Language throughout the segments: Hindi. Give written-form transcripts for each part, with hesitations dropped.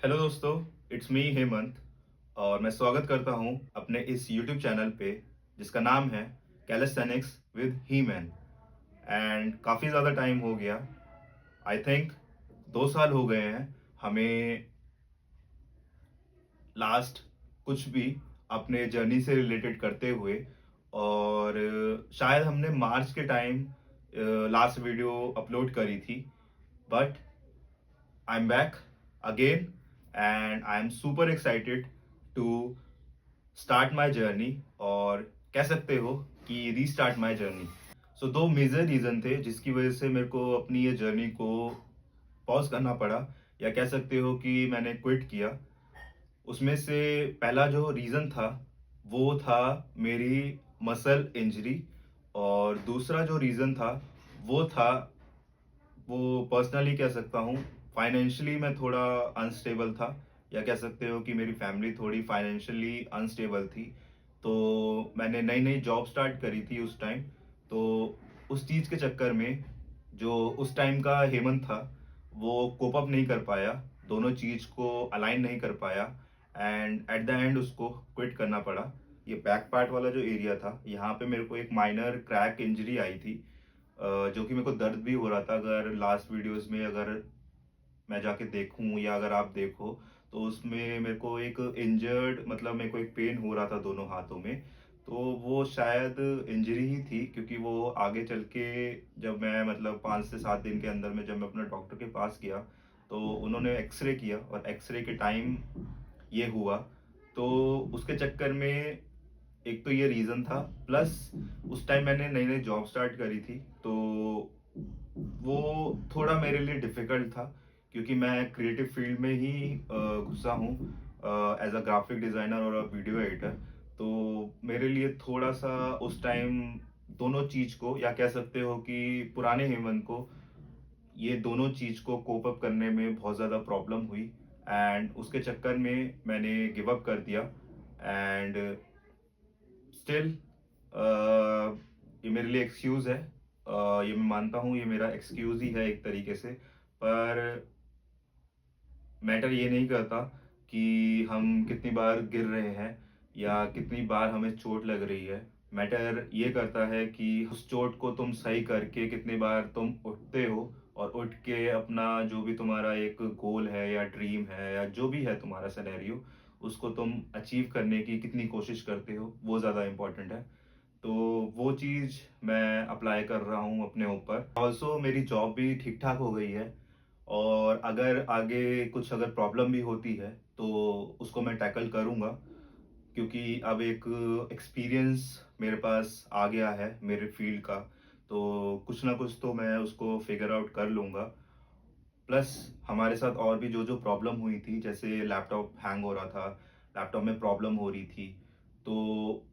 हेलो दोस्तों, इट्स मी हेमंत और मैं स्वागत करता हूं अपने इस यूट्यूब चैनल पे जिसका नाम है calisthenics with he man. And काफ़ी ज़्यादा टाइम हो गया। आई थिंक 2 साल हो गए हैं हमें लास्ट कुछ भी अपने जर्नी से रिलेटेड करते हुए। और शायद हमने मार्च के टाइम लास्ट वीडियो अपलोड करी थी। But I am back again and I am super excited to start my journey, और कह सकते हो कि रीस्टार्ट माई जर्नी। सो दो मेजर रीजन थे जिसकी वजह से मेरे को अपनी ये जर्नी को पॉज करना पड़ा, या कह सकते हो कि मैंने क्विट किया। उसमें से पहला जो रीजन था वो था मेरी मसल इंजरी, और दूसरा जो रीजन था वो था, वो पर्सनली कह सकता हूँ, फाइनेंशियली मैं थोड़ा अनस्टेबल था, या कह सकते हो कि मेरी फैमिली थोड़ी फाइनेंशियली अनस्टेबल थी। तो मैंने नई नई जॉब स्टार्ट करी थी उस टाइम। तो उस चीज़ के चक्कर में जो उस टाइम का हेमंत था वो कोप अप नहीं कर पाया, दोनों चीज़ को अलाइन नहीं कर पाया, एंड एट द एंड उसको क्विट करना पड़ा। ये बैक पार्ट वाला जो एरिया था, यहाँ पे मेरे को एक माइनर क्रैक इंजरी आई थी, जो कि मेरे को दर्द भी हो रहा था। अगर लास्ट वीडियोस में अगर मैं जाके देखूं या अगर आप देखो तो उसमें मेरे को एक इंजर्ड, मतलब मेरे को एक पेन हो रहा था दोनों हाथों में। तो वो शायद इंजरी ही थी, क्योंकि वो आगे चल के जब मैं मतलब 5 से 7 दिन के अंदर में जब मैं अपने डॉक्टर के पास गया तो उन्होंने एक्सरे किया, और एक्सरे के टाइम ये हुआ। तो उसके चक्कर में एक तो ये रीज़न था, प्लस उस टाइम मैंने नई नई जॉब स्टार्ट करी थी। तो वो थोड़ा मेरे लिए डिफ़िकल्ट था, क्योंकि मैं क्रिएटिव फील्ड में ही घुसा हूँ एज़ अ ग्राफ़िक डिज़ाइनर और अ वीडियो एडिटर। तो मेरे लिए थोड़ा-सा उस टाइम दोनों चीज़ को, या कह सकते हो कि पुराने हेमंत को ये दोनों चीज़ को कोप अप करने में बहुत ज़्यादा प्रॉब्लम हुई, एंड उसके चक्कर में मैंने गिव अप कर दिया। एंड स्टिल ये मेरे लिए एक्सक्यूज़ है। ये मैं मानता हूँ, ये मेरा एक्सक्यूज़ ही है एक तरीके से। पर मैटर ये नहीं करता कि हम कितनी बार गिर रहे हैं या कितनी बार हमें चोट लग रही है। मैटर ये करता है कि उस चोट को तुम सही करके कितनी बार तुम उठते हो, और उठ के अपना जो भी तुम्हारा एक गोल है या ड्रीम है या जो भी है तुम्हारा सिनेरियो, उसको तुम अचीव करने की कितनी कोशिश करते हो, वो ज़्यादा इम्पोर्टेंट है। तो वो चीज़ मैं अप्लाई कर रहा हूँ अपने ऊपर। ऑल्सो मेरी जॉब भी ठीक ठाक हो गई है, और अगर आगे कुछ अगर प्रॉब्लम भी होती है तो उसको मैं टैकल करूँगा, क्योंकि अब एक एक्सपीरियंस मेरे पास आ गया है मेरे फील्ड का। तो कुछ ना कुछ तो मैं उसको फिगर आउट कर लूँगा। प्लस हमारे साथ और भी जो जो प्रॉब्लम हुई थी, जैसे लैपटॉप हैंग हो रहा था, लैपटॉप में प्रॉब्लम हो रही थी, तो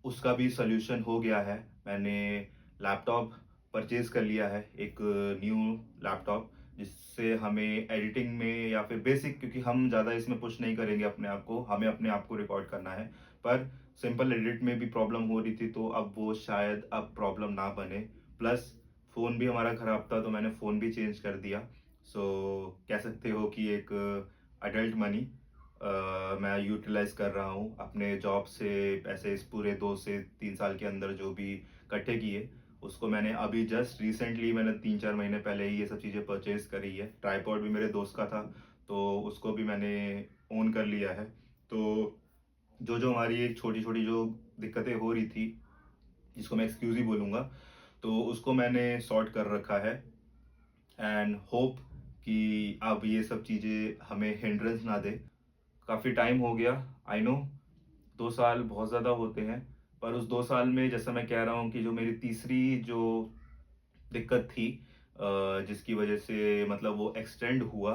उसका भी सॉल्यूशन हो गया है। मैंने लैपटॉप परचेज़ कर लिया है, एक न्यू लैपटॉप, जिससे हमें एडिटिंग में या फिर बेसिक, क्योंकि हम ज़्यादा इसमें पुश नहीं करेंगे अपने आप को, हमें अपने आप को रिकॉर्ड करना है। पर सिंपल एडिट में भी प्रॉब्लम हो रही थी, तो अब वो शायद अब प्रॉब्लम ना बने। प्लस फ़ोन भी हमारा ख़राब था, तो मैंने फ़ोन भी चेंज कर दिया। सो कह सकते हो कि एक अडल्ट मनी मैं यूटिलाइज़ कर रहा हूँ अपने जॉब से। पैसे इस पूरे 2 से 3 साल के अंदर जो भी इकट्ठे किए, उसको मैंने अभी जस्ट रिसेंटली मैंने 3-4 महीने पहले ही ये सब चीज़ें परचेज़ करी है। ट्राइपॉड भी मेरे दोस्त का था, तो उसको भी मैंने ओन कर लिया है। तो जो-जो हमारी एक छोटी-छोटी जो दिक्कतें हो रही थी, जिसको मैं एक्सक्यूज़ ही बोलूँगा, तो उसको मैंने सॉर्ट कर रखा है। एंड होप कि अब ये सब चीज़ें हमें हिंड्रेंस ना दे। काफ़ी टाइम हो गया, आई नो 2 साल बहुत ज़्यादा होते हैं, पर उस 2 साल में जैसा मैं कह रहा हूँ कि जो मेरी तीसरी जो दिक्कत थी, जिसकी वजह से मतलब वो एक्सटेंड हुआ,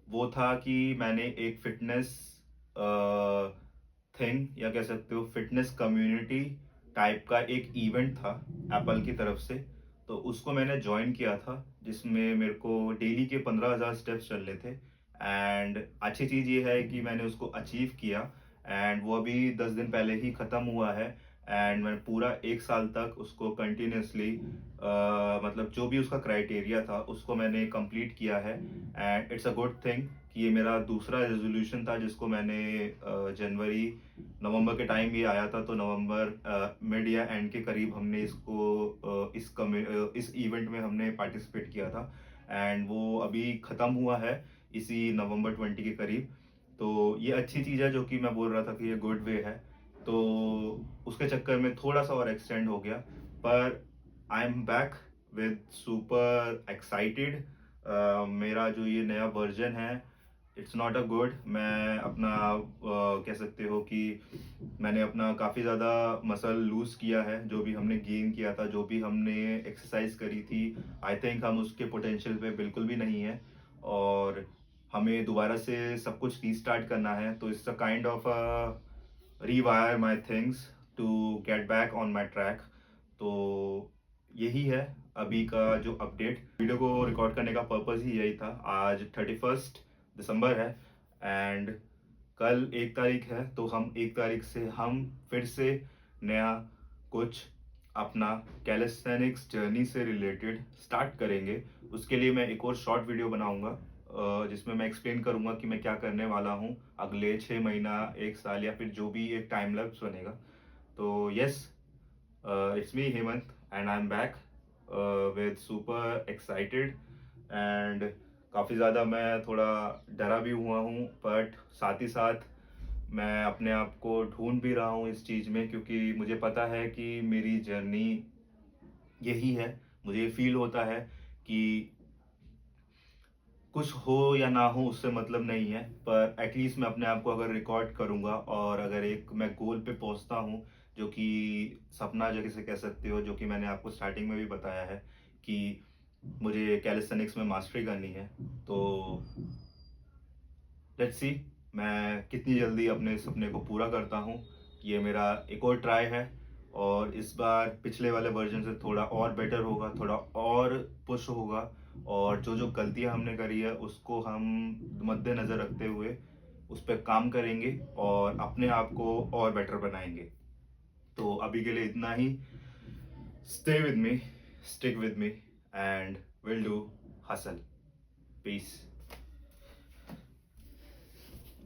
वो था कि मैंने एक फ़िटनेस थिंग, या कह सकते हो फ़िटनेस कम्युनिटी टाइप का एक इवेंट था एप्पल की तरफ से, तो उसको मैंने जॉइन किया था, जिसमें मेरे को डेली के 15,000 स्टेप्स चलने थे। एंड अच्छी चीज़ ये है कि मैंने उसको अचीव किया, एंड वो अभी 10 दिन पहले ही ख़त्म हुआ है। एंड मैंने पूरा 1 साल तक उसको कंटिन्यूअसली मतलब जो भी उसका क्राइटेरिया था उसको मैंने कंप्लीट किया है। And it's a good thing कि ये मेरा दूसरा रेजोल्यूशन था जिसको मैंने जनवरी नवंबर के टाइम ये आया था, तो नवंबर मिड या एंड के करीब हमने इसको इस इवेंट में हमने पार्टिसिपेट किया था। एंड वो अभी ख़त्म हुआ है इसी नवंबर 20 के करीब। तो ये अच्छी चीज़ है जो कि मैं बोल रहा था कि ये गुड वे है। तो उसके चक्कर में थोड़ा सा और एक्सटेंड हो गया, पर आई am back with super excited. मेरा जो ये नया वर्जन है, इट्स नॉट अ गुड, मैं अपना कह सकते हो कि मैंने अपना काफ़ी ज़्यादा मसल लूज़ किया है। जो भी हमने गेन किया था, जो भी हमने एक्सरसाइज करी थी, आई थिंक हम उसके पोटेंशियल पे बिल्कुल भी नहीं है। और हमें दोबारा से सब कुछ रीस्टार्ट करना है। तो it's a kind of rewire my things to get back on my track। तो यही है अभी का जो अपडेट। वीडियो को रिकॉर्ड करने का पर्पस ही यही था। आज 31 दिसंबर है एंड कल 1 तारीख है, तो हम 1 तारीख से हम फिर से नया कुछ अपना कैलिस्थेनिक्स जर्नी से रिलेटेड स्टार्ट करेंगे। उसके लिए मैं एक और शॉर्ट वीडियो बनाऊंगा जिसमें मैं एक्सप्लेन करूंगा कि मैं क्या करने वाला हूँ अगले 6 महीना, 1 साल, या फिर जो भी एक टाइम लैप्स बनेगा। तो yes, it's me Hemant and I am back with super excited. And काफ़ी ज़्यादा मैं थोड़ा डरा भी हुआ हूँ, बट साथ ही साथ मैं अपने आप को ढूंढ भी रहा हूँ इस चीज़ में, क्योंकि मुझे पता है कि मेरी जर्नी यही है। मुझे फील होता है कि कुछ हो या ना हो उससे मतलब नहीं है, पर एटलीस्ट मैं अपने आप को अगर रिकॉर्ड करूंगा और अगर एक मैं गोल पे पहुंचता हूं, जो कि सपना जैसे कह सकते हो, जो कि मैंने आपको स्टार्टिंग में भी बताया है कि मुझे कैलिस्थेनिक्स में मास्टरी करनी है। तो लेट्स सी मैं कितनी जल्दी अपने सपने को पूरा करता हूँ। ये मेरा एक और ट्राई है और इस बार पिछले वाले वर्जन से थोड़ा और बेटर होगा, थोड़ा और पुश होगा। और जो जो गलतियाँ हमने करी है उसको हम मद्देनज़र रखते हुए उस पर काम करेंगे और अपने आप को और बेटर बनाएंगे। तो अभी के लिए इतना ही। Stay with me, stick with me, and will do hustle. Piece.